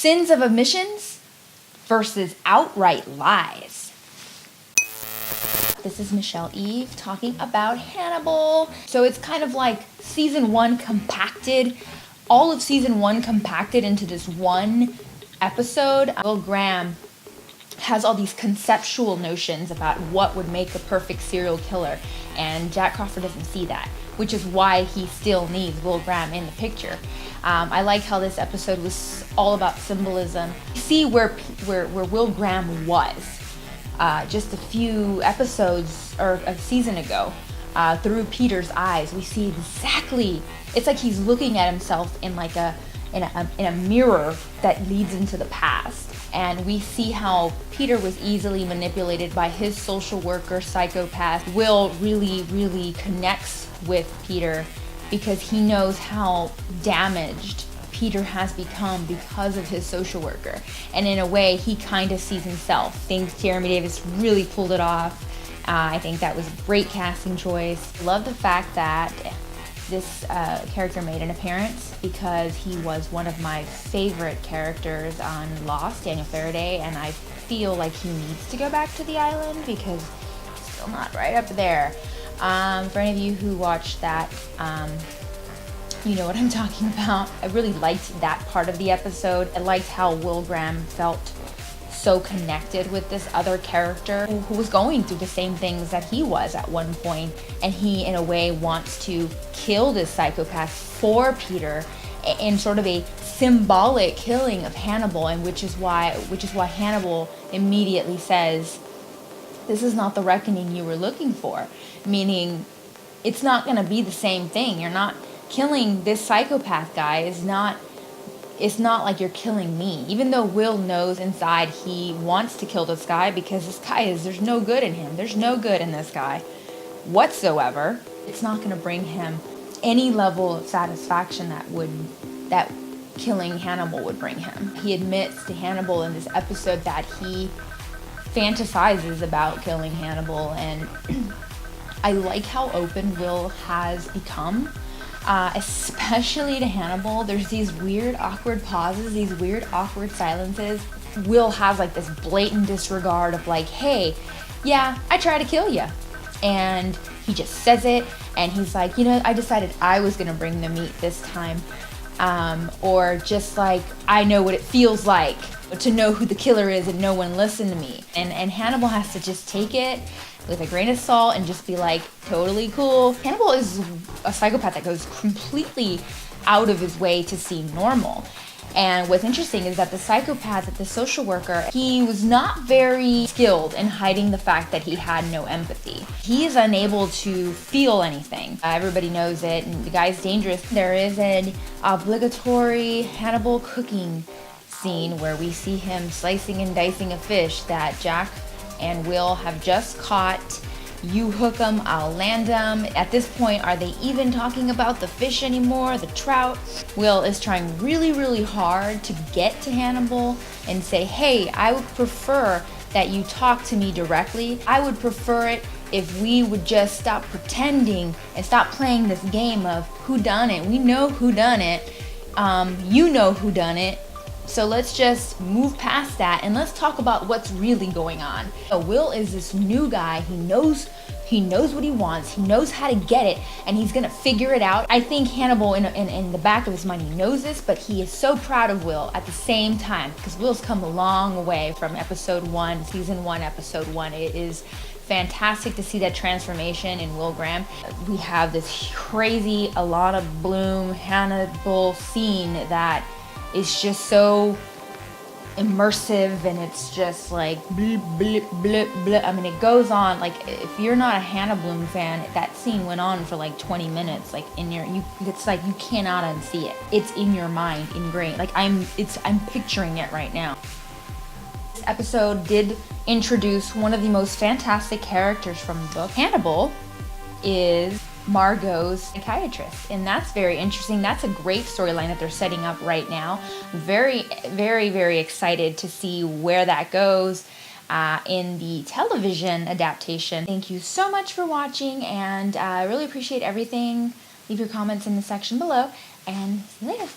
Sins of omissions versus outright lies. This is Michelle Eve talking about Hannibal. So it's kind of like season 1 compacted, all of season 1 compacted into this one episode. Will Graham has all these conceptual notions about what would make a perfect serial killer, and Jack Crawford doesn't see that, which is why he still needs Will Graham in the picture. I like how this episode was all about symbolism. You see where Will Graham was just a few episodes or a season ago. Through Peter's eyes, we see exactly. It's like he's looking at himself in like in a mirror that leads into the past. And we see how Peter was easily manipulated by his social worker psychopath. Will really connects with Peter because he knows how damaged Peter has become because of his social worker. And in a way, he kind of sees himself. I think Jeremy Davis really pulled it off. I think that was a great casting choice. I love the fact that this character made an appearance because he was one of my favorite characters on Lost, Daniel Faraday, and I feel like he needs to go back to the island because he's still not right up there. For any of you who watched that, you know what I'm talking about. I really liked that part of the episode. I liked how Will Graham felt so connected with this other character who was going through the same things that he was at one point, and he in a way wants to kill this psychopath for Peter in sort of a symbolic killing of Hannibal, and which is why Hannibal immediately says, "This is not the reckoning you were looking for," meaning it's not going to be the same thing. You're not killing this psychopath guy. It's not like you're killing me. Even though Will knows inside he wants to kill this guy because this guy there's no good in him. There's no good in this guy whatsoever. It's not going to bring him any level of satisfaction that killing Hannibal would bring him. He admits to Hannibal in this episode that he fantasizes about killing Hannibal, and I like how open Will has become. Especially to Hannibal. There's these weird awkward pauses, these weird awkward silences. Will has like this blatant disregard of like, hey, yeah, I tried to kill you. And he just says it, and he's like, I decided I was gonna bring the meat this time. Or just like, I know what it feels like to know who the killer is and no one listened to me. And Hannibal has to just take it with a grain of salt and just be like, totally cool. Hannibal is a psychopath that goes completely out of his way to seem normal. And what's interesting is that the psychopath, the social worker, he was not very skilled in hiding the fact that he had no empathy. He is unable to feel anything. Everybody knows it, and the guy's dangerous. There is an obligatory Hannibal cooking scene where we see him slicing and dicing a fish that Jack and Will have just caught. You hook them, I'll land them. At this point, are they even talking about the fish anymore, the trout? Will is trying really hard to get to Hannibal and say, hey, I would prefer that you talk to me directly. I would prefer it if we would just stop pretending and stop playing this game of who done it. We know who done it. You know who done it. So let's just move past that and let's talk about what's really going on. Will is this new guy. He knows what he wants. He knows how to get it, and he's gonna figure it out. I think Hannibal, in the back of his mind, he knows this, but he is so proud of Will at the same time because Will's come a long way from episode 1, season 1, episode 1. It is fantastic to see that transformation in Will Graham. We have this crazy Alana Bloom Hannibal scene that is just so immersive, and it's just like blip blip blip blip. I mean, it goes on. Like, if you're not a Hannah Bloom fan, that scene went on for like 20 minutes. Like it's like you cannot unsee it. It's in your mind, ingrained. Like I'm picturing it right now. This episode did introduce one of the most fantastic characters from the book. Hannibal is Margot's psychiatrist, and that's very interesting. That's a great storyline that they're setting up right now. Very excited to see where that goes in the television adaptation. Thank you so much for watching, and I really appreciate everything. Leave your comments in the section below, and see you later.